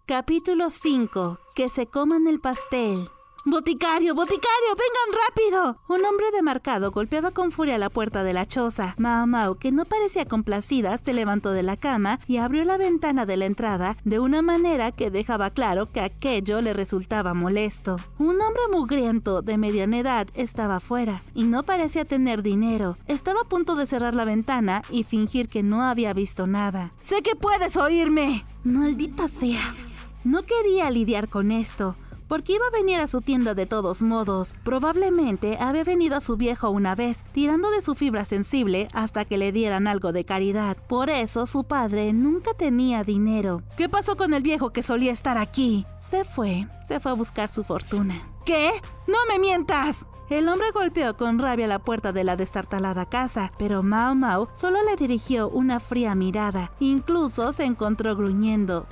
Capítulo 5. Que se coman el pastel. ¡Boticario! ¡Boticario! ¡Vengan rápido! Un hombre demarcado golpeaba con furia la puerta de la choza. Mao Mao, que no parecía complacida, se levantó de la cama y abrió la ventana de la entrada de una manera que dejaba claro que aquello le resultaba molesto. Un hombre mugriento de mediana edad estaba afuera y no parecía tener dinero. Estaba a punto de cerrar la ventana y fingir que no había visto nada. ¡Sé que puedes oírme! ¡Maldita sea! No quería lidiar con esto, porque iba a venir a su tienda de todos modos. Probablemente había venido a su viejo una vez, tirando de su fibra sensible hasta que le dieran algo de caridad. Por eso su padre nunca tenía dinero. ¿Qué pasó con el viejo que solía estar aquí? Se fue a buscar su fortuna. ¿Qué? ¡No me mientas! El hombre golpeó con rabia la puerta de la destartalada casa, pero Mao Mao solo le dirigió una fría mirada. Incluso se encontró gruñendo,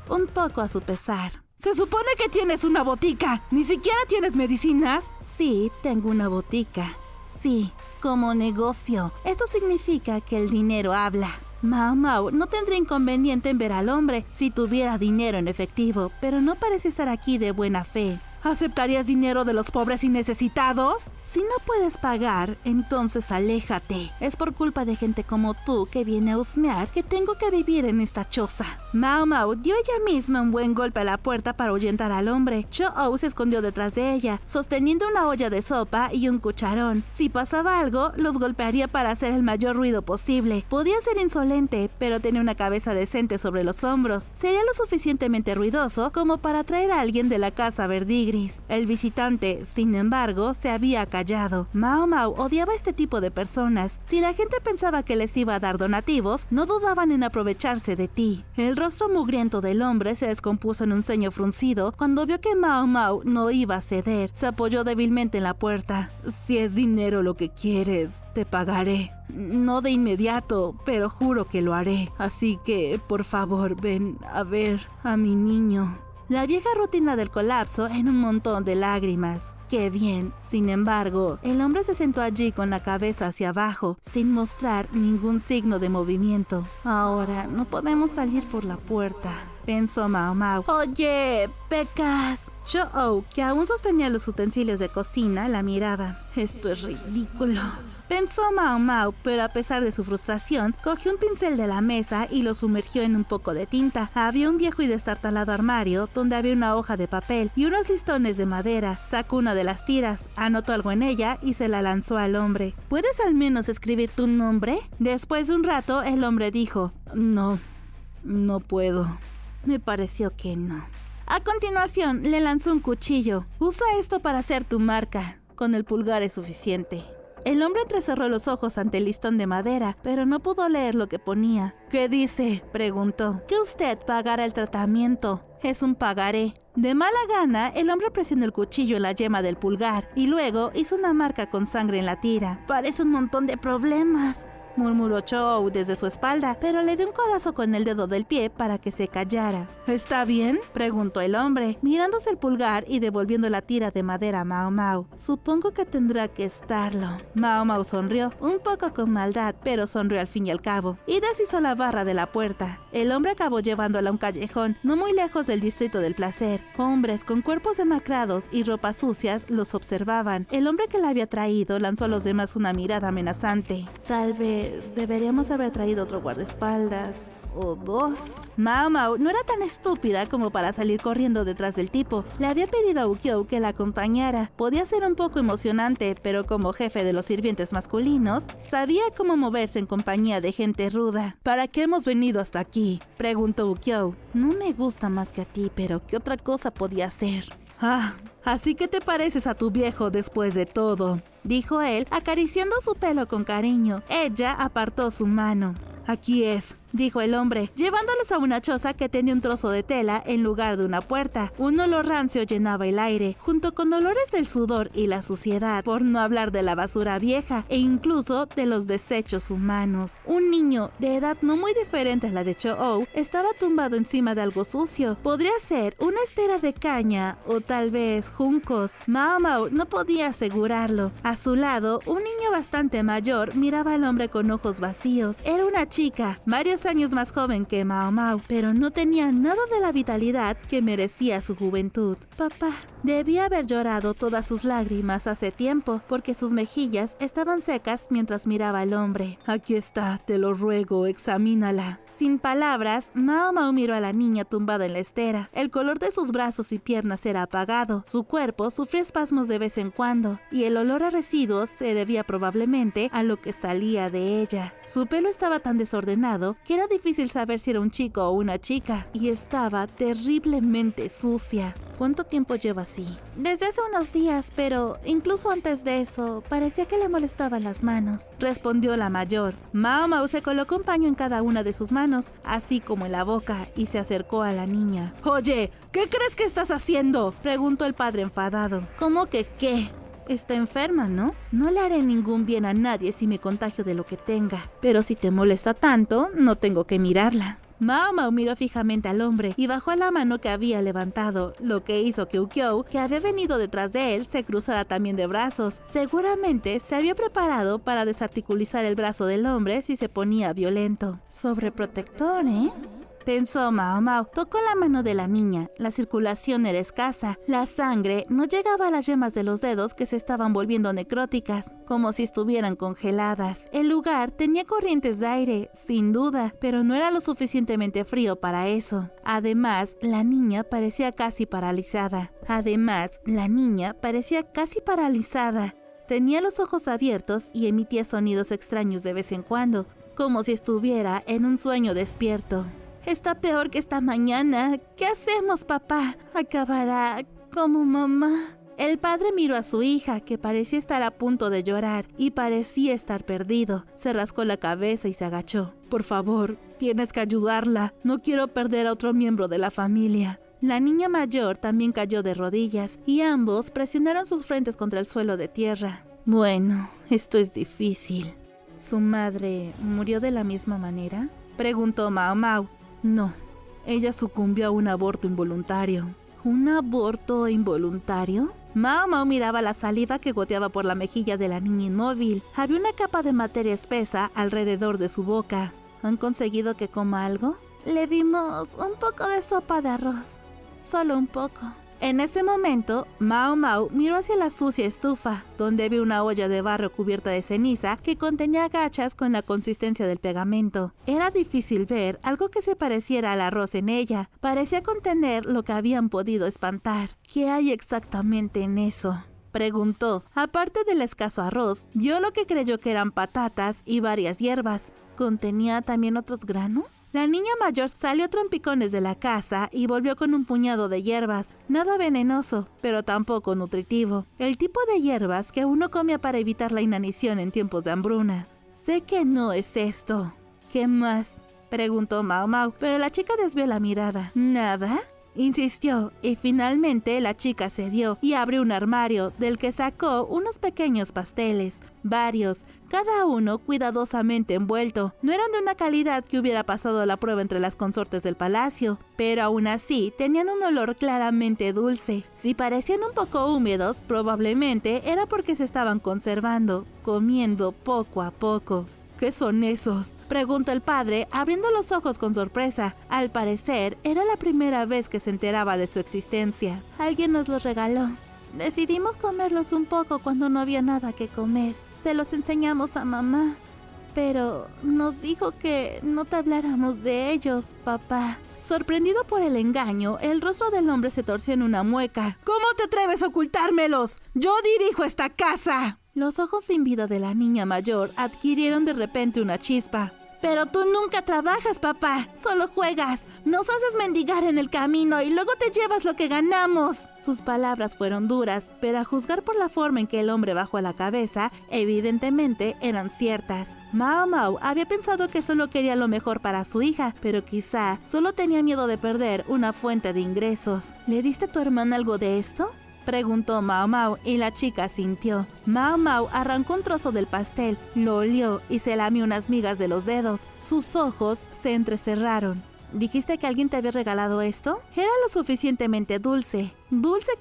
un poco a su pesar. ¡Se supone que tienes una botica! ¿Ni siquiera tienes medicinas? Sí, tengo una botica. Sí, como negocio. Eso significa que el dinero habla. Mao Mao no tendría inconveniente en ver al hombre si tuviera dinero en efectivo, pero no parece estar aquí de buena fe. ¿Aceptarías dinero de los pobres y necesitados? Si no puedes pagar, entonces aléjate. Es por culpa de gente como tú que viene a husmear que tengo que vivir en esta choza. Mao Mao dio ella misma un buen golpe a la puerta para ahuyentar al hombre. Cho-Oh se escondió detrás de ella, sosteniendo una olla de sopa y un cucharón. Si pasaba algo, los golpearía para hacer el mayor ruido posible. Podía ser insolente, pero tenía una cabeza decente sobre los hombros. Sería lo suficientemente ruidoso como para atraer a alguien de la casa verdigris. El visitante, sin embargo, se había callado. Mao Mao odiaba este tipo de personas. Si la gente pensaba que les iba a dar donativos, no dudaban en aprovecharse de ti. El rostro mugriento del hombre se descompuso en un ceño fruncido cuando vio que Mao Mao no iba a ceder. Se apoyó débilmente en la puerta. Si es dinero lo que quieres, te pagaré. No de inmediato, pero juro que lo haré. Así que, por favor, ven a ver a mi niño. La vieja rutina del colapso en un montón de lágrimas. ¡Qué bien! Sin embargo, el hombre se sentó allí con la cabeza hacia abajo, sin mostrar ningún signo de movimiento. Ahora no podemos salir por la puerta, pensó Mao Mao. ¡Oye, pecas! Cho-Oh, que aún sostenía los utensilios de cocina, la miraba. Esto es ridículo, pensó Mao Mao, pero a pesar de su frustración, cogió un pincel de la mesa y lo sumergió en un poco de tinta. Había un viejo y destartalado armario donde había una hoja de papel y unos listones de madera. Sacó una de las tiras, anotó algo en ella y se la lanzó al hombre. ¿Puedes al menos escribir tu nombre? Después de un rato, el hombre dijo, no puedo. Me pareció que no. A continuación, le lanzó un cuchillo. Usa esto para hacer tu marca. Con el pulgar es suficiente. El hombre entrecerró los ojos ante el listón de madera, pero no pudo leer lo que ponía. ¿Qué dice?, preguntó. Que usted pagará el tratamiento. Es un pagaré. De mala gana, el hombre presionó el cuchillo en la yema del pulgar y luego hizo una marca con sangre en la tira. Parece un montón de problemas, murmuró Cho-Oh desde su espalda, pero le dio un codazo con el dedo del pie para que se callara. ¿Está bien?, preguntó el hombre, mirándose el pulgar y devolviendo la tira de madera a Mao Mao. Supongo que tendrá que estarlo. Mao Mao sonrió, un poco con maldad, pero sonrió al fin y al cabo, y deshizo la barra de la puerta. El hombre acabó llevándola a un callejón, no muy lejos del distrito del placer. Hombres con cuerpos demacrados y ropas sucias los observaban. El hombre que la había traído lanzó a los demás una mirada amenazante. Tal vez deberíamos haber traído otro guardaespaldas. O dos. Mao Mao no era tan estúpida como para salir corriendo detrás del tipo. Le había pedido a Ukiyo que la acompañara. Podía ser un poco emocionante, pero como jefe de los sirvientes masculinos, sabía cómo moverse en compañía de gente ruda. ¿Para qué hemos venido hasta aquí?, preguntó Ukiyo. No me gusta más que a ti, pero ¿qué otra cosa podía hacer? Así que te pareces a tu viejo después de todo, dijo él, acariciando su pelo con cariño. Ella apartó su mano. Aquí es, dijo el hombre, llevándolos a una choza que tenía un trozo de tela en lugar de una puerta. Un olor rancio llenaba el aire, junto con olores del sudor y la suciedad, por no hablar de la basura vieja e incluso de los desechos humanos. Un niño de edad no muy diferente a la de Cho-Oh estaba tumbado encima de algo sucio. Podría ser una estera de caña o tal vez juncos. Mao Mao no podía asegurarlo. A su lado, un niño bastante mayor miraba al hombre con ojos vacíos. Era una chica. Varios 2 años más joven que Mao Mao, pero no tenía nada de la vitalidad que merecía su juventud. Papá debía haber llorado todas sus lágrimas hace tiempo, porque sus mejillas estaban secas mientras miraba al hombre. Aquí está, te lo ruego, examínala. Sin palabras, Mao Mao miró a la niña tumbada en la estera. El color de sus brazos y piernas era apagado. Su cuerpo sufría espasmos de vez en cuando, y el olor a residuos se debía probablemente a lo que salía de ella. Su pelo estaba tan desordenado que era difícil saber si era un chico o una chica, y estaba terriblemente sucia. ¿Cuánto tiempo lleva así? Desde hace unos días, pero incluso antes de eso, parecía que le molestaban las manos, respondió la mayor. Mao Mao se colocó un paño en cada una de sus manos, así como en la boca, y se acercó a la niña. Oye, ¿qué crees que estás haciendo?, preguntó el padre enfadado. ¿Cómo que qué? Está enferma, ¿no? No le haré ningún bien a nadie si me contagio de lo que tenga, pero si te molesta tanto, no tengo que mirarla. Mao Mao miró fijamente al hombre y bajó la mano que había levantado, lo que hizo que Ukiou, que había venido detrás de él, se cruzara también de brazos. Seguramente se había preparado para desarticulizar el brazo del hombre si se ponía violento. Sobreprotector, ¿eh?, pensó Mao Mao. Tocó la mano de la niña. La circulación era escasa. La sangre no llegaba a las yemas de los dedos, que se estaban volviendo necróticas, como si estuvieran congeladas. El lugar tenía corrientes de aire, sin duda, pero no era lo suficientemente frío para eso. Además, la niña parecía casi paralizada. Tenía los ojos abiertos y emitía sonidos extraños de vez en cuando, como si estuviera en un sueño despierto. Está peor que esta mañana. ¿Qué hacemos, papá? Acabará como mamá. El padre miró a su hija, que parecía estar a punto de llorar y parecía estar perdido. Se rascó la cabeza y se agachó. Por favor, tienes que ayudarla. No quiero perder a otro miembro de la familia. La niña mayor también cayó de rodillas y ambos presionaron sus frentes contra el suelo de tierra. Bueno, esto es difícil. ¿Su madre murió de la misma manera?, preguntó Mao Mao. No, ella sucumbió a un aborto involuntario. ¿Un aborto involuntario? Mao Mao miraba la saliva que goteaba por la mejilla de la niña inmóvil. Había una capa de materia espesa alrededor de su boca. ¿Han conseguido que coma algo? Le dimos un poco de sopa de arroz. Solo un poco. En ese momento, Mao Mao miró hacia la sucia estufa, donde había una olla de barro cubierta de ceniza que contenía gachas con la consistencia del pegamento. Era difícil ver algo que se pareciera al arroz en ella. Parecía contener lo que habían podido espantar. ¿Qué hay exactamente en eso?, preguntó. Aparte del escaso arroz, vio lo que creyó que eran patatas y varias hierbas. ¿Contenía también otros granos? La niña mayor salió a trompicones de la casa y volvió con un puñado de hierbas. Nada venenoso, pero tampoco nutritivo. El tipo de hierbas que uno comía para evitar la inanición en tiempos de hambruna. Sé que no es esto. ¿Qué más?, preguntó Mao Mao, pero la chica desvió la mirada. ¿Nada?, insistió, y finalmente la chica cedió y abrió un armario del que sacó unos pequeños pasteles, varios, cada uno cuidadosamente envuelto. No eran de una calidad que hubiera pasado la prueba entre las consortes del palacio, pero aún así tenían un olor claramente dulce. Si parecían un poco húmedos, probablemente era porque se estaban conservando, comiendo poco a poco. ¿Qué son esos?, preguntó el padre, abriendo los ojos con sorpresa. Al parecer, era la primera vez que se enteraba de su existencia. Alguien nos los regaló. Decidimos comerlos un poco cuando no había nada que comer. Se los enseñamos a mamá, pero nos dijo que no te habláramos de ellos, papá. Sorprendido por el engaño, el rostro del hombre se torció en una mueca. ¿Cómo te atreves a ocultármelos? ¡Yo dirijo esta casa! Los ojos sin vida de la niña mayor adquirieron de repente una chispa. Pero tú nunca trabajas, papá. Solo juegas. Nos haces mendigar en el camino y luego te llevas lo que ganamos. Sus palabras fueron duras, pero a juzgar por la forma en que el hombre bajó la cabeza, evidentemente eran ciertas. Mao Mao había pensado que solo quería lo mejor para su hija, pero quizá solo tenía miedo de perder una fuente de ingresos. ¿Le diste a tu hermana algo de esto?, preguntó Mao Mao, y la chica asintió. Mao Mao arrancó un trozo del pastel, lo olió y se lamió unas migas de los dedos. Sus ojos se entrecerraron. ¿Dijiste que alguien te había regalado esto? Era lo suficientemente dulce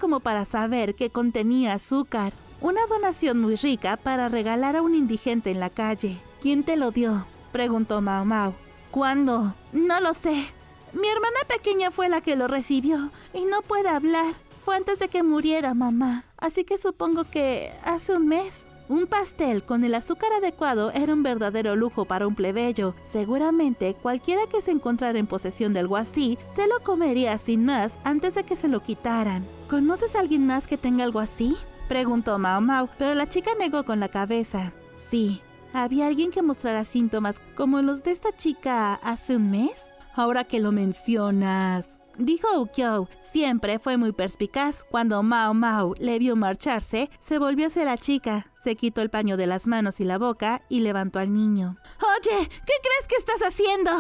como para saber que contenía azúcar. Una donación muy rica para regalar a un indigente en la calle. ¿Quién te lo dio?, preguntó Mao Mao. ¿Cuándo? No lo sé. Mi hermana pequeña fue la que lo recibió y no puede hablar. Fue antes de que muriera mamá, así que supongo que hace un mes. Un pastel con el azúcar adecuado era un verdadero lujo para un plebeyo. Seguramente cualquiera que se encontrara en posesión de algo así se lo comería sin más antes de que se lo quitaran. ¿Conoces a alguien más que tenga algo así?, preguntó Mao Mao, pero la chica negó con la cabeza. Sí, había alguien que mostrara síntomas como los de esta chica hace un mes. Ahora que lo mencionas, dijo Ukiyo. Siempre fue muy perspicaz. Cuando Mao Mao le vio marcharse, se volvió hacia la chica, se quitó el paño de las manos y la boca y levantó al niño. Oye, ¿qué crees que estás haciendo?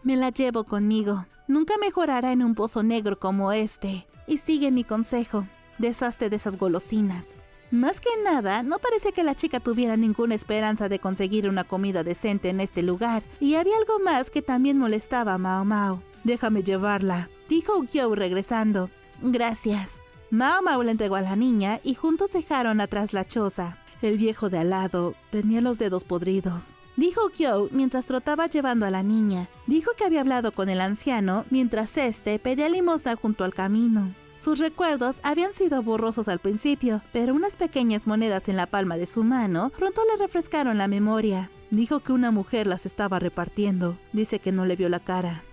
Me la llevo conmigo. Nunca mejorará en un pozo negro como este. Y sigue mi consejo. Deshazte de esas golosinas. Más que nada, no parecía que la chica tuviera ninguna esperanza de conseguir una comida decente en este lugar. Y había algo más que también molestaba a Mao Mao. Déjame llevarla, dijo Ukiyo regresando. Gracias. Mao Mao le entregó a la niña y juntos dejaron atrás la choza. El viejo de al lado tenía los dedos podridos, dijo Ukiyo mientras trotaba llevando a la niña. Dijo que había hablado con el anciano mientras éste pedía limosna junto al camino. Sus recuerdos habían sido borrosos al principio, pero unas pequeñas monedas en la palma de su mano pronto le refrescaron la memoria. Dijo que una mujer las estaba repartiendo. Dice que no le vio la cara.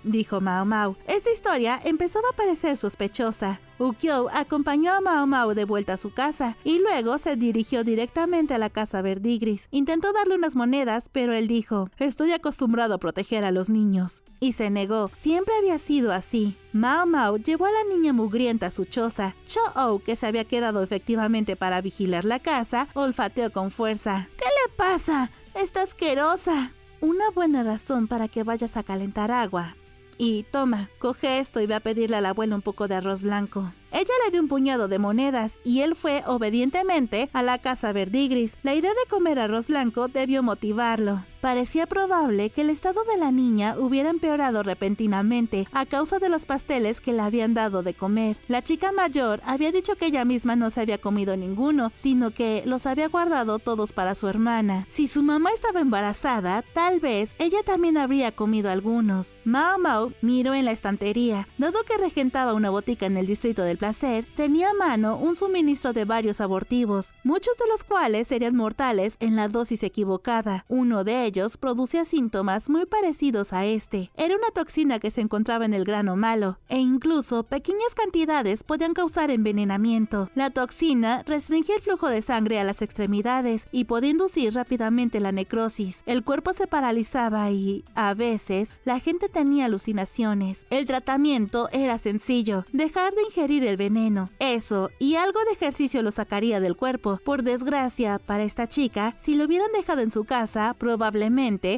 Dijo Mao Mao. Esta historia empezaba a parecer sospechosa. Ukiyo acompañó a Mao Mao de vuelta a su casa y luego se dirigió directamente a la casa Verdigris. Intentó darle unas monedas, pero él dijo: estoy acostumbrado a proteger a los niños. Y se negó. Siempre había sido así. Mao Mao llevó a la niña mugrienta a su choza. Cho-Oh, que se había quedado efectivamente para vigilar la casa, olfateó con fuerza. ¿Qué le pasa? Está asquerosa. Una buena razón para que vayas a calentar agua. Y toma, coge esto y ve a pedirle a la abuela un poco de arroz blanco. Ella le dio un puñado de monedas y él fue obedientemente a la casa Verdigris. La idea de comer arroz blanco debió motivarlo. Parecía probable que el estado de la niña hubiera empeorado repentinamente a causa de los pasteles que le habían dado de comer. La chica mayor había dicho que ella misma no se había comido ninguno, sino que los había guardado todos para su hermana. Si su mamá estaba embarazada, tal vez ella también habría comido algunos. Mao Mao miró en la estantería. Dado que regentaba una botica en el distrito del placer, tenía a mano un suministro de varios abortivos, muchos de los cuales serían mortales en la dosis equivocada. Uno de ellos producía síntomas muy parecidos a este. Era una toxina que se encontraba en el grano malo, e incluso pequeñas cantidades podían causar envenenamiento. La toxina restringía el flujo de sangre a las extremidades y podía inducir rápidamente la necrosis. El cuerpo se paralizaba y, a veces, la gente tenía alucinaciones. El tratamiento era sencillo: dejar de ingerir el veneno. Eso y algo de ejercicio lo sacaría del cuerpo. Por desgracia para esta chica, si lo hubieran dejado en su casa, probablemente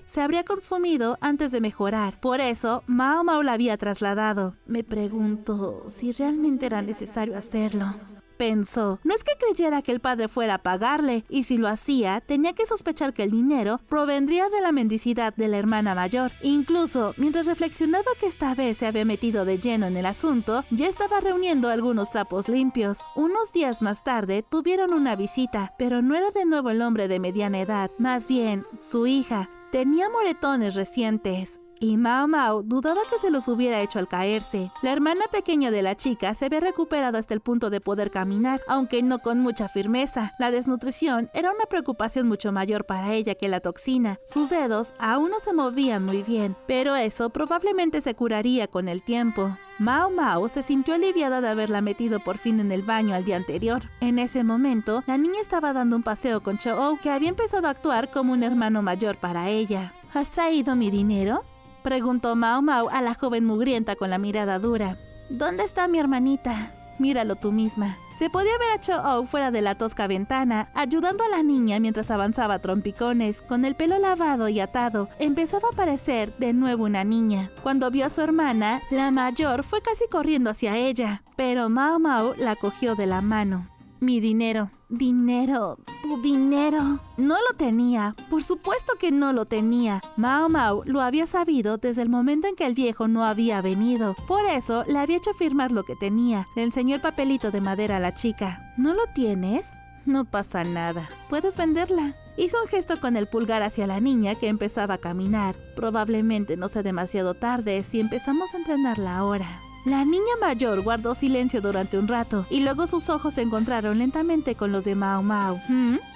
se habría consumido antes de mejorar. Por eso, Mao Mao la había trasladado. Me pregunto si realmente era necesario hacerlo. Pensó. No es que creyera que el padre fuera a pagarle, y si lo hacía, tenía que sospechar que el dinero provendría de la mendicidad de la hermana mayor. Incluso, mientras reflexionaba que esta vez se había metido de lleno en el asunto, ya estaba reuniendo algunos trapos limpios. Unos días más tarde, tuvieron una visita, pero no era de nuevo el hombre de mediana edad, más bien, su hija. Tenía moretones recientes. Y Mao Mao dudaba que se los hubiera hecho al caerse. La hermana pequeña de la chica se había recuperado hasta el punto de poder caminar, aunque no con mucha firmeza. La desnutrición era una preocupación mucho mayor para ella que la toxina. Sus dedos aún no se movían muy bien, pero eso probablemente se curaría con el tiempo. Mao Mao se sintió aliviada de haberla metido por fin en el baño al día anterior. En ese momento, la niña estaba dando un paseo con Cho-Oh, que había empezado a actuar como un hermano mayor para ella. ¿Has traído mi dinero?, preguntó Mao Mao a la joven mugrienta con la mirada dura. ¿Dónde está mi hermanita? Míralo tú misma. Se podía ver a Cho-Oh fuera de la tosca ventana, ayudando a la niña mientras avanzaba a trompicones, con el pelo lavado y atado. Empezaba a parecer de nuevo una niña. Cuando vio a su hermana, la mayor fue casi corriendo hacia ella, pero Mao Mao la cogió de la mano. Mi dinero. Dinero, tu dinero. No lo tenía, por supuesto que no lo tenía. Mao Mao lo había sabido desde el momento en que el viejo no había venido. Por eso le había hecho firmar lo que tenía. Le enseñó el papelito de madera a la chica. ¿No lo tienes? No pasa nada, puedes venderla. Hizo un gesto con el pulgar hacia la niña que empezaba a caminar. Probablemente no sea demasiado tarde si empezamos a entrenarla ahora. La niña mayor guardó silencio durante un rato y luego sus ojos se encontraron lentamente con los de Mao Mao.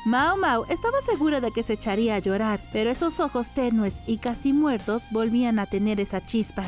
Mao Mao estaba segura de que se echaría a llorar, pero esos ojos tenues y casi muertos volvían a tener esa chispa.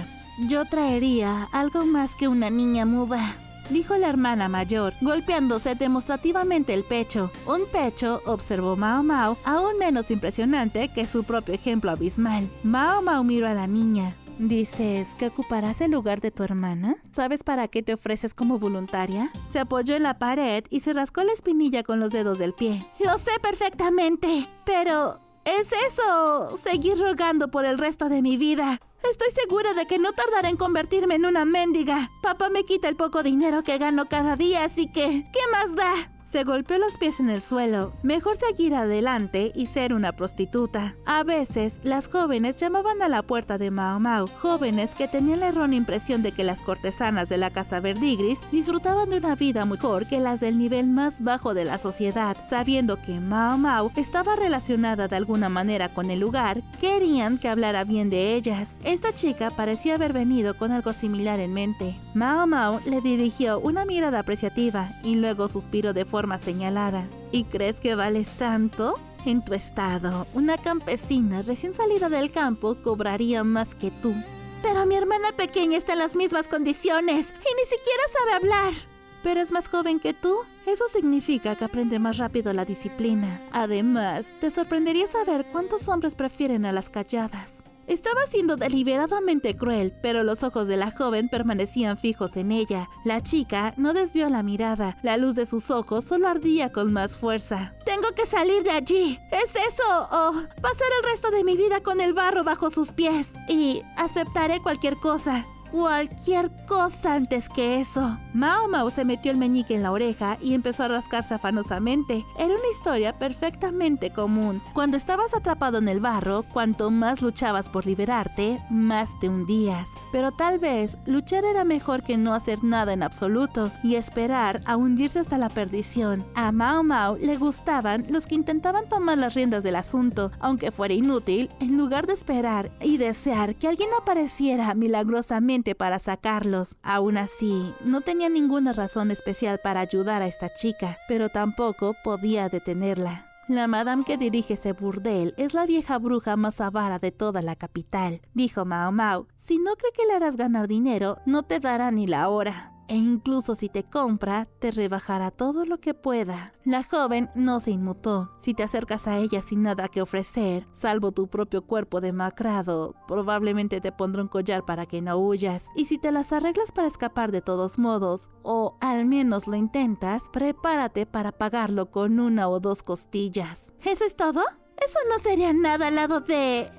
Yo traería algo más que una niña muda, dijo la hermana mayor, golpeándose demostrativamente el pecho. Un pecho, observó Mao Mao, aún menos impresionante que su propio ejemplo abismal. Mao Mao miró a la niña. ¿Dices que ocuparás el lugar de tu hermana? ¿Sabes para qué te ofreces como voluntaria? Se apoyó en la pared y se rascó la espinilla con los dedos del pie. Lo sé perfectamente, pero ¿es eso seguir rogando por el resto de mi vida? Estoy segura de que no tardaré en convertirme en una mendiga. Papá me quita el poco dinero que gano cada día, así que ¿qué más da? Se golpeó los pies en el suelo. Mejor seguir adelante y ser una prostituta. A veces, las jóvenes llamaban a la puerta de Mao Mao, jóvenes que tenían la errónea impresión de que las cortesanas de la casa Verdigris disfrutaban de una vida mejor que las del nivel más bajo de la sociedad. Sabiendo que Mao Mao estaba relacionada de alguna manera con el lugar, querían que hablara bien de ellas. Esta chica parecía haber venido con algo similar en mente. Mao Mao le dirigió una mirada apreciativa y luego suspiró de forma señalada. ¿Y crees que vales tanto? En tu estado, una campesina recién salida del campo cobraría más que tú. Pero mi hermana pequeña está en las mismas condiciones y ni siquiera sabe hablar. Pero es más joven que tú. Eso significa que aprende más rápido la disciplina. Además, te sorprendería saber cuántos hombres prefieren a las calladas. Estaba siendo deliberadamente cruel, pero los ojos de la joven permanecían fijos en ella. La chica no desvió la mirada. La luz de sus ojos solo ardía con más fuerza. Tengo que salir de allí. ¿Es eso o pasar el resto de mi vida con el barro bajo sus pies? Y aceptaré cualquier cosa. Cualquier cosa antes que eso. Mao Mao se metió el meñique en la oreja y empezó a rascarse afanosamente. Era una historia perfectamente común. Cuando estabas atrapado en el barro, cuanto más luchabas por liberarte, más te hundías. Pero tal vez luchar era mejor que no hacer nada en absoluto y esperar a hundirse hasta la perdición. A Mao Mao le gustaban los que intentaban tomar las riendas del asunto, aunque fuera inútil, en lugar de esperar y desear que alguien apareciera milagrosamente para sacarlos. Aún así, no tenía ninguna razón especial para ayudar a esta chica, pero tampoco podía detenerla. La madame que dirige ese burdel es la vieja bruja más avara de toda la capital, dijo Mao Mao. Si no cree que le harás ganar dinero, no te dará ni la hora. E incluso si te compra, te rebajará todo lo que pueda. La joven no se inmutó. Si te acercas a ella sin nada que ofrecer, salvo tu propio cuerpo demacrado, probablemente te pondrá un collar para que no huyas. Y si te las arreglas para escapar de todos modos, o al menos lo intentas, prepárate para pagarlo con 1 o 2 costillas. ¿Eso es todo? Eso no sería nada al lado de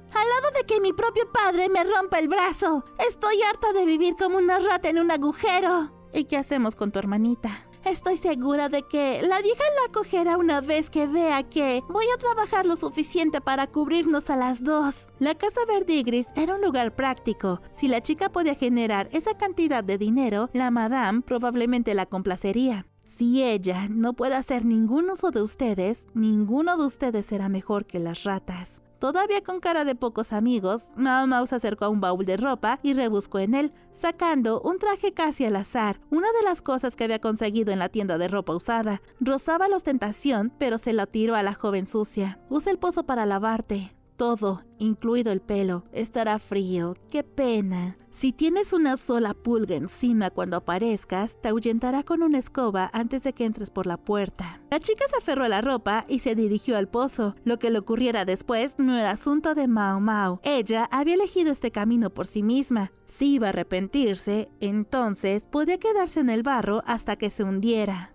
que mi propio padre me rompa el brazo. Estoy harta de vivir como una rata en un agujero. ¿Y qué hacemos con tu hermanita? Estoy segura de que la vieja la acogerá una vez que vea que voy a trabajar lo suficiente para cubrirnos a las dos. La casa Verdigris era un lugar práctico. Si la chica podía generar esa cantidad de dinero, la madame probablemente la complacería. Si ella no puede hacer ningún uso de ustedes, ninguno de ustedes será mejor que las ratas. Todavía con cara de pocos amigos, Mao Mao se acercó a un baúl de ropa y rebuscó en él, sacando un traje casi al azar, una de las cosas que había conseguido en la tienda de ropa usada. Rozaba la ostentación, pero se la tiró a la joven sucia. Usa el pozo para lavarte. Todo, incluido el pelo, estará frío. ¡Qué pena! Si tienes una sola pulga encima cuando aparezcas, te ahuyentará con una escoba antes de que entres por la puerta. La chica se aferró a la ropa y se dirigió al pozo. Lo que le ocurriera después no era asunto de Mao Mao. Ella había elegido este camino por sí misma. Si iba a arrepentirse, entonces podía quedarse en el barro hasta que se hundiera.